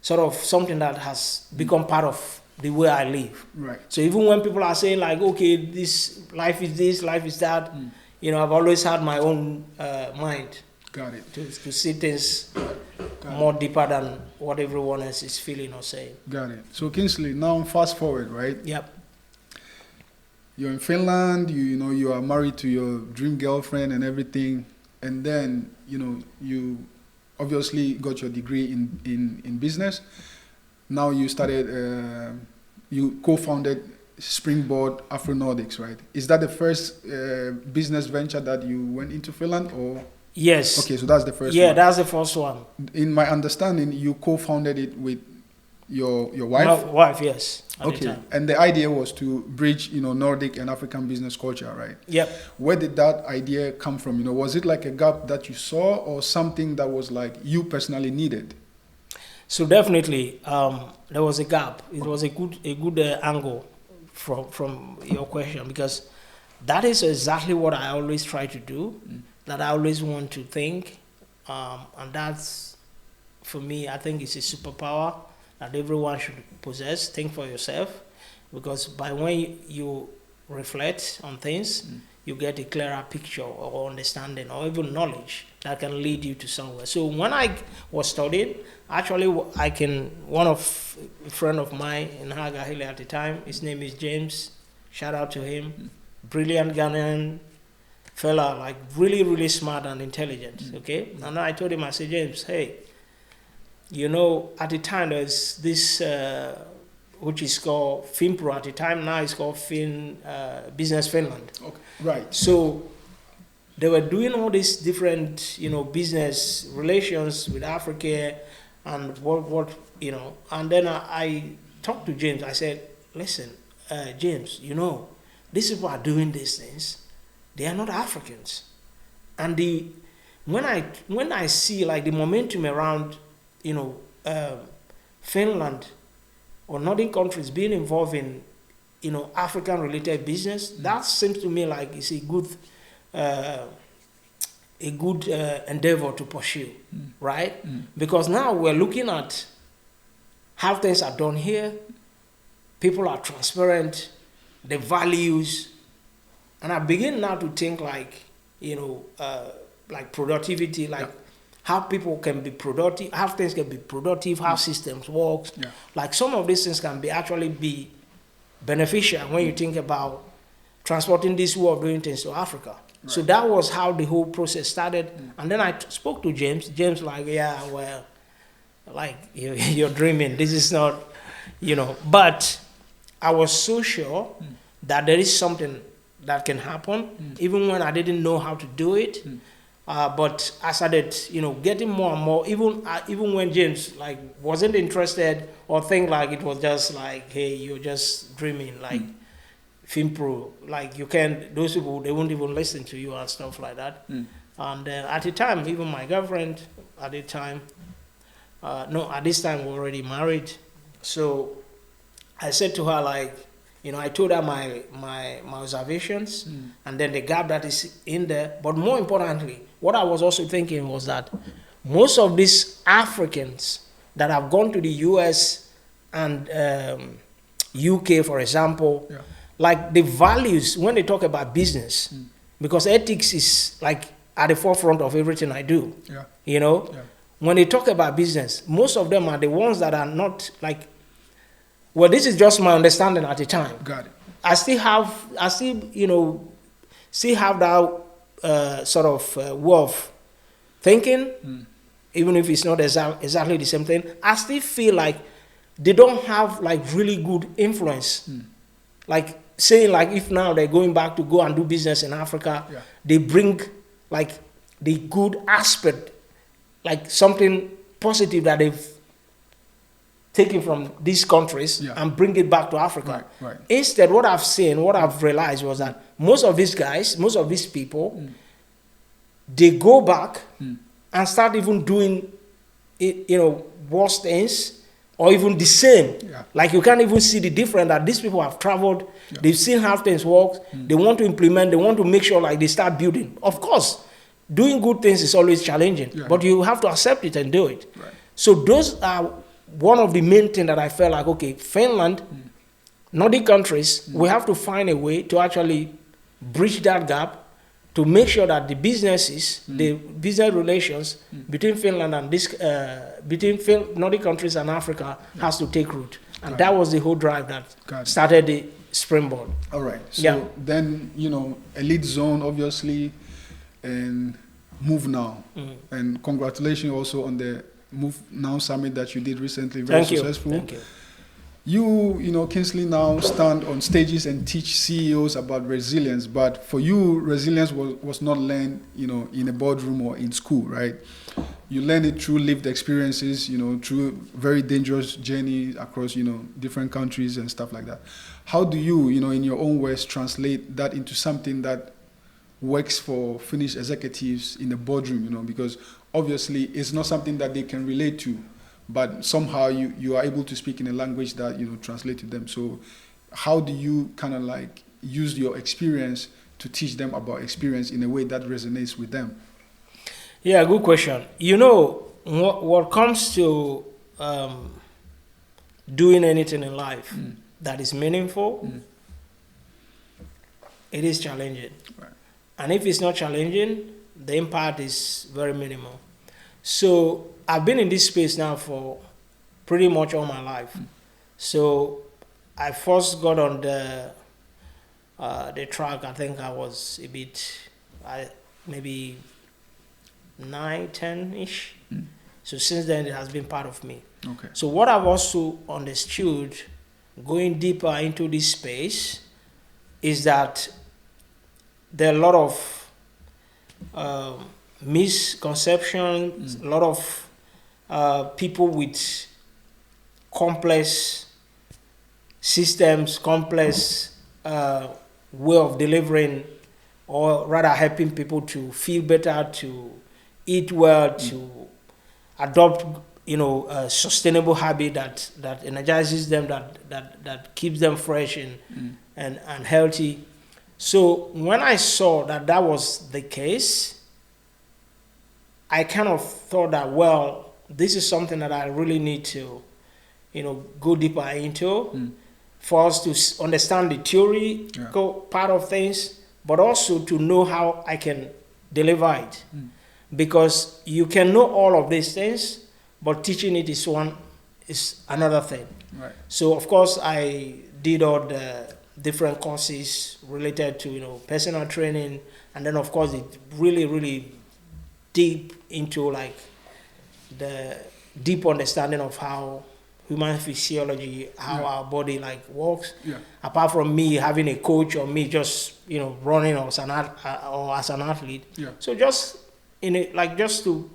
sort of something that has become part of the way I live. Right. So even when people are saying like, okay, this, life is that, you know, I've always had my own mind. Got it. To see things more deeper than what everyone else is feeling or saying. Got it. So Kingsley, now fast forward, right? Yep. You're in Finland, you know, you are married to your dream girlfriend and everything, and then, you know, you obviously got your degree in business. Now you started, you co-founded Springboard Afro-Nordics, right? Is that the first business venture that you went into Finland, or? Yes. Okay, so that's the first one. Yeah, that's the first one. In my understanding, you co-founded it with your wife? My wife, yes. Okay, and the idea was to bridge, you know, Nordic and African business culture, right? Yep. Where did that idea come from? You know, was it like a gap that you saw, or something that was like you personally needed? So definitely, there was a gap. It was a good angle from your question, because that is exactly what I always try to do. That I always want to think, and that's, for me, I think it's a superpower that everyone should possess. Think for yourself, because by when you reflect on things, you get a clearer picture or understanding or even knowledge that can lead you to somewhere. So when I was studying, actually, one of a friend of mine in Hagahile at the time, his name is James, shout out to him, brilliant Ghanaian fella, like really, really smart and intelligent, okay? And I told him, I said, James, hey, you know, at the time there's this, which is called FinPro at the time, now it's called Business Finland. Okay. Right. So they were doing all these different, you know, business relations with Africa and what you know. And then I talked to James. I said, listen, James, you know, these people are doing these things. They are not Africans. And when I see like the momentum around, you know, Finland or northern countries being involved in, you know, African-related business, that seems to me like it's a good endeavor to pursue, right? Because now we're looking at how things are done here. People are transparent, the values, and I begin now to think like, you know, like productivity, like how people can be productive, how things can be productive, how systems work. Yeah. Like some of these things can be actually be beneficial when you think about transporting this way of doing things to Africa. Right. So that was how the whole process started. And then I spoke to James. James like, yeah, well, like you're dreaming. This is not, you know. But I was so sure that there is something that can happen, even when I didn't know how to do it. But I started, you know, getting more and more. Even when James like wasn't interested or think like it was just like, hey, you're just dreaming, like FinPro, like you can't. Those people, they won't even listen to you and stuff like that. And at the time, even my girlfriend at the time, at this time we were already married. So I said to her like, you know, I told her my observations and then the gap that is in there. But more importantly, what I was also thinking was that most of these Africans that have gone to the US and UK, for example, like the values, when they talk about business, because ethics is like at the forefront of everything I do, you know, when they talk about business, most of them are the ones that are not like, well, this is just my understanding at the time. Got it. I still, you know, have that sort of way of thinking, even if it's not exactly the same thing. I still feel like they don't have like really good influence. Like saying like if now they're going back to go and do business in Africa, they bring like the good aspect, like something positive that they've taken from these countries and bring it back to Africa. Right. Instead, what I've realized was that most of these guys, most of these people, they go back and start even doing, you know, worse things or even the same. Like you can't even see the difference that these people have traveled. They've seen how things work. They want to implement. They want to make sure like they start building. Of course, doing good things is always challenging, but you have to accept it and do it. Right. So those are one of the main things that I felt like, okay, Finland, Nordic countries, we have to find a way to actually bridge that gap to make sure that the businesses, the business relations between Finland and between Nordic countries and Africa has to take root. And that was the whole drive that started the Springboard. All right. So then, EliteZone, obviously, and Move Now. And congratulations also on the Move Now summit that you did recently. Very successful. Thank you. You, Kingsley, now stand on stages and teach CEOs about resilience. But for you, resilience was not learned, in a boardroom or in school, right? You learned it through lived experiences, through very dangerous journey across, different countries and stuff like that. How do you, in your own words, translate that into something that works for Finnish executives in the boardroom, because obviously it's not something that they can relate to, but somehow you are able to speak in a language that, translate to them. So how do you kind of like use your experience to teach them about experience in a way that resonates with them? Yeah, good question. What comes to doing anything in life that is meaningful, it is challenging. Right. And if it's not challenging, the impact is very minimal. So I've been in this space now for pretty much all my life. So I first got on the track, I think I was a bit, maybe 9, 10-ish. So since then, it has been part of me. Okay. So what I've also understood, going deeper into this space, is that there are a lot of misconceptions, a lot of people with complex systems, complex way of delivering, or rather helping people to feel better, to eat well, to adopt, a sustainable habit that energizes them, that keeps them fresh and healthy. So when I saw that was the case, I kind of thought that, well, this is something that I really need to, go deeper into, for us to understand the theory part of things, but also to know how I can deliver it. Because you can know all of these things, but teaching it is another thing. Right. So of course I did all the different courses related to personal training, and then of course it really deep into like the deep understanding of how human physiology, how our body like works. Yeah. Apart from me having a coach or me just running or as an athlete. Yeah. So just just to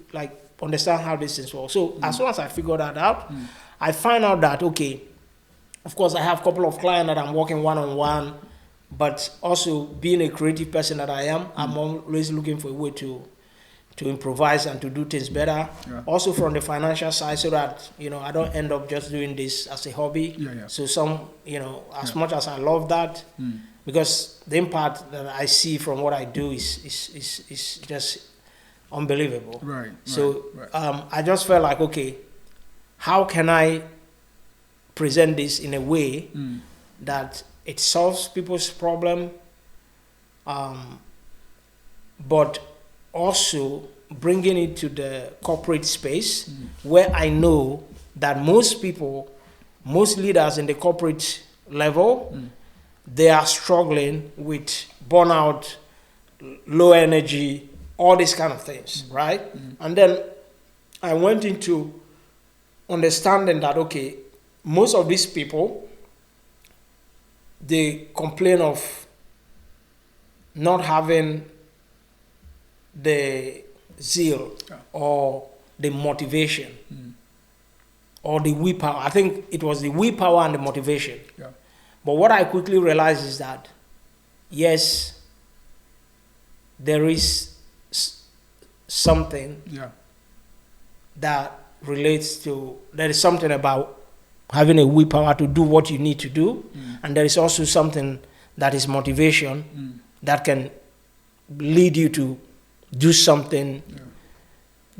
understand how this things work. So as soon as I figured that out, I find out that of course I have a couple of clients that I'm working one-on-one, but also being a creative person that I am, I'm always looking for a way to improvise and to do things better. Yeah. Also from the financial side, so that I don't end up just doing this as a hobby. Yeah. So as much as I love that, because the impact that I see from what I do is just unbelievable. Right. So I just felt like, okay, how can I present this in a way that it solves people's problem, but also bringing it to the corporate space where I know that most leaders in the corporate level, they are struggling with burnout, low energy, all these kind of things, right? And then I went into understanding that, okay, most of these people, they complain of not having the zeal or the motivation or the willpower. I think it was the willpower and the motivation. Yeah. But what I quickly realized is that, yes, there is something that relates to, there is something about having a willpower to do what you need to do, and there is also something that is motivation that can lead you to do something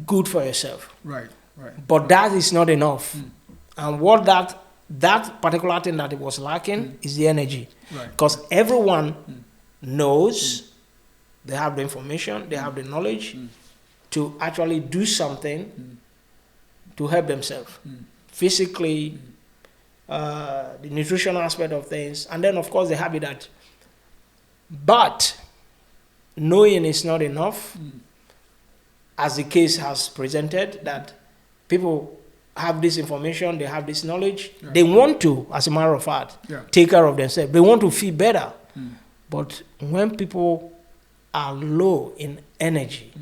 good for yourself. Right. But that is not enough. And what that particular thing that it was lacking is the energy. Because everyone knows, they have the information, they have the knowledge to actually do something to help themselves. Physically, the nutritional aspect of things, and then of course the habitat. But knowing is not enough, as the case has presented, that people have this information, they have this knowledge, they want to, as a matter of fact, take care of themselves. They want to feel better. But when people are low in energy,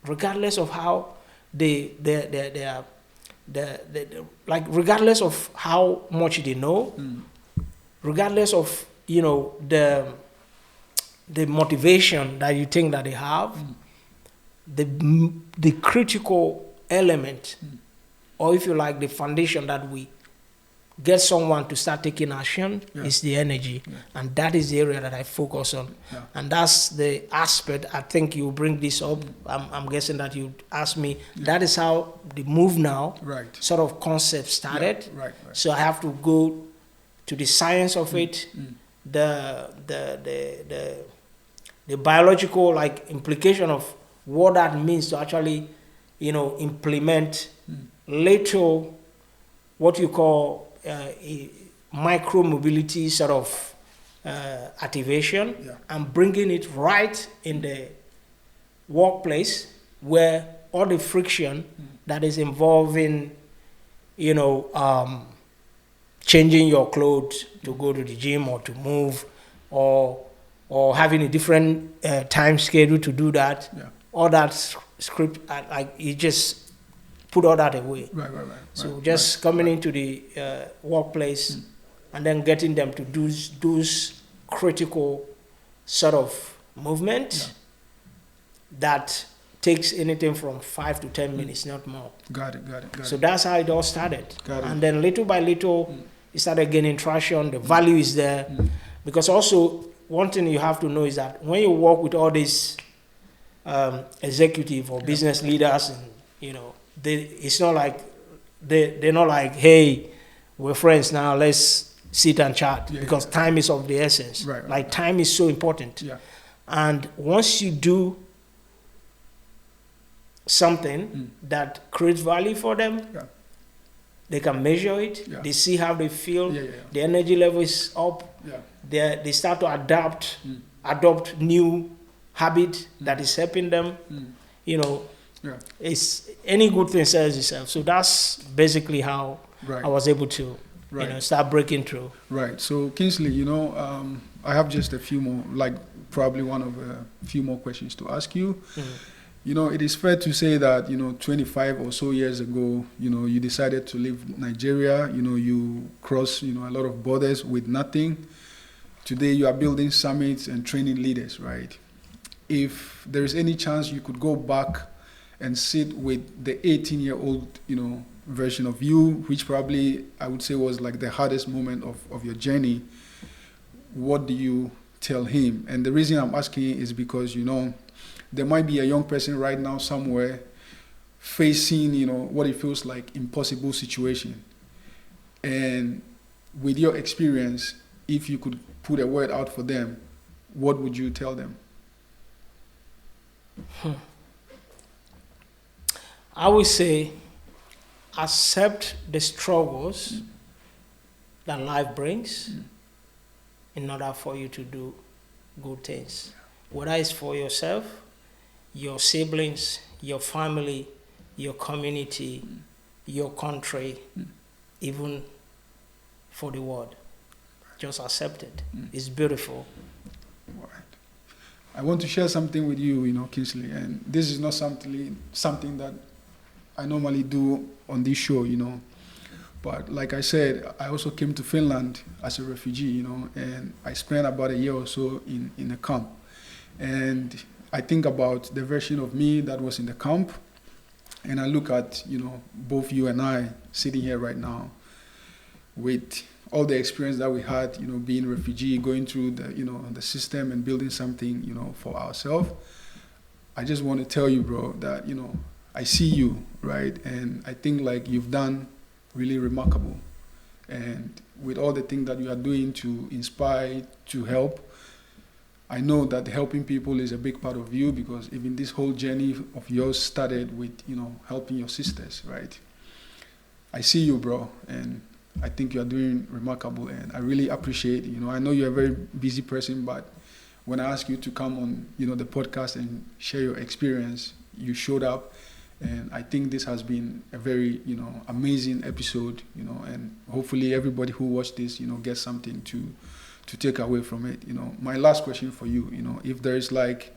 regardless of how they are, like regardless of how much they know, regardless of the motivation that you think that they have, the critical element, or if you like, the foundation that we get someone to start taking action is the energy. And that is the area that I focus on. And that's the aspect, I think you bring this up, I'm guessing that you asked me, that is how the Move Now sort of concept started. So I have to go to the science of it, the biological like implication of what that means to actually, implement little, what you call micro mobility sort of activation, and bringing it right in the workplace where all the friction that is involving, changing your clothes to go to the gym or to move, or having a different time schedule to do that, all that script, like you just put all that away. So just coming into the workplace and then getting them to do those critical sort of movement that takes anything from 5 to 10 minutes, not more. Got it. So that's how it all started. And then little by little, it started gaining traction. The value is there. Because also, one thing you have to know is that when you work with all these executive or business leaders, and it's not like they're not like, hey, we're friends now, let's sit and chat, because time is of the essence. Time is so important. And once you do something that creates value for them, they can measure it, they see how they feel, the energy level is up, they start to adopt new habit that is helping them. It's any good thing sells itself. So that's basically how I was able to start breaking through. So Kingsley, I have just a few more, like probably one of a few more questions to ask you. It is fair to say that 25 or so years ago, you decided to leave Nigeria. You crossed a lot of borders with nothing. Today you are building summits and training leaders, right? If there is any chance you could go back and sit with the 18-year-old, version of you, which probably I would say was like the hardest moment of your journey, what do you tell him? And the reason I'm asking is because, there might be a young person right now somewhere facing, what it feels like impossible situation. And with your experience, if you could put a word out for them, what would you tell them? I would say accept the struggles that life brings in order for you to do good things. Whether it's for yourself, your siblings, your family, your community, your country, even for the world. Just accept it. It's beautiful. All right. I want to share something with you, Kingsley, and this is not something that I normally do on this show, But like I said, I also came to Finland as a refugee, and I spent about a year or so in a camp. And I think about the version of me that was in the camp, and I look at, both you and I sitting here right now with all the experience that we had, being refugee, going through the system and building something, for ourselves. I just want to tell you, bro, that, you know, I see you, right? And I think like you've done really remarkable. And with all the things that you are doing to inspire, to help, I know that helping people is a big part of you, because even this whole journey of yours started with, you know, helping your sisters, right? I see you, bro, and I think you are doing remarkable, and I really appreciate, you know, I know you're a very busy person, but when I asked you to come on, you know, the podcast and share your experience, you showed up, and I think this has been a very, you know, amazing episode, you know, and hopefully everybody who watched this, you know, gets something to take away from it. You know, my last question for you, you know, if there is like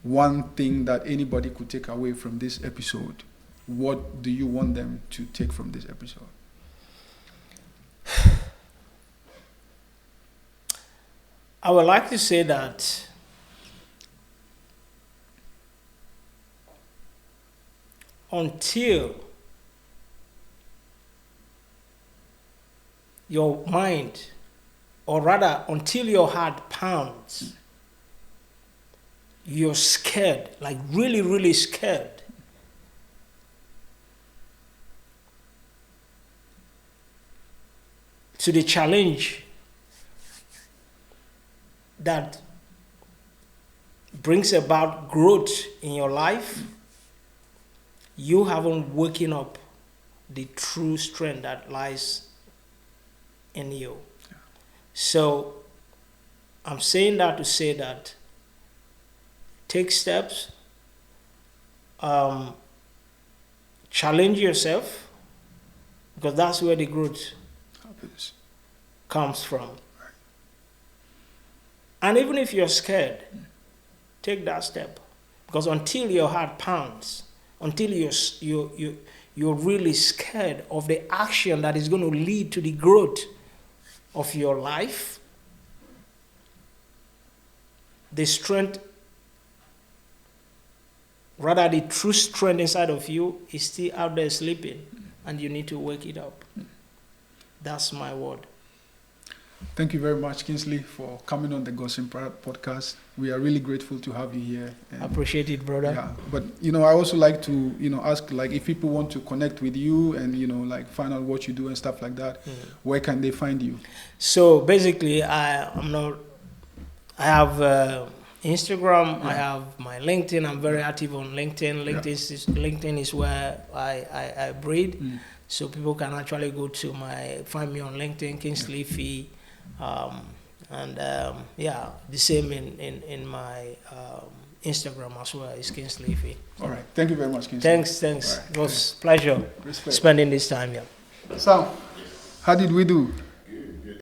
one thing that anybody could take away from this episode, what do you want them to take from this episode? I would like to say that until your mind, or rather until your heart pounds, you're scared, like really, really scared. To the challenge that brings about growth in your life, you haven't woken up the true strength that lies in you. Yeah. So I'm saying that to say that take steps, challenge yourself, because that's where the growth comes from. Right. And even if you're scared, take that step, because until your heart pounds, until you're really scared of the action that is going to lead to the growth of your life, the strength, rather the true strength inside of you is still out there sleeping, and you need to wake it up. That's my word. Thank you very much, Kingsley, for coming on the Godson Pratt Podcast. We are really grateful to have you here. I appreciate it, brother. Yeah, but, you know, I also like to, you know, ask, like, if people want to connect with you and, you know, like, find out what you do and stuff like that, where can they find you? So, basically, I have Instagram, I have my LinkedIn. I'm very active on LinkedIn. LinkedIn is where I breed. So people can actually go to find me on LinkedIn, Kingsley Ify. The same in my Instagram as well, is Kingsley Ify. All right. Thank you very much, Kingsley. Thanks. Right. It was a pleasure spending this time here. So, how did we do?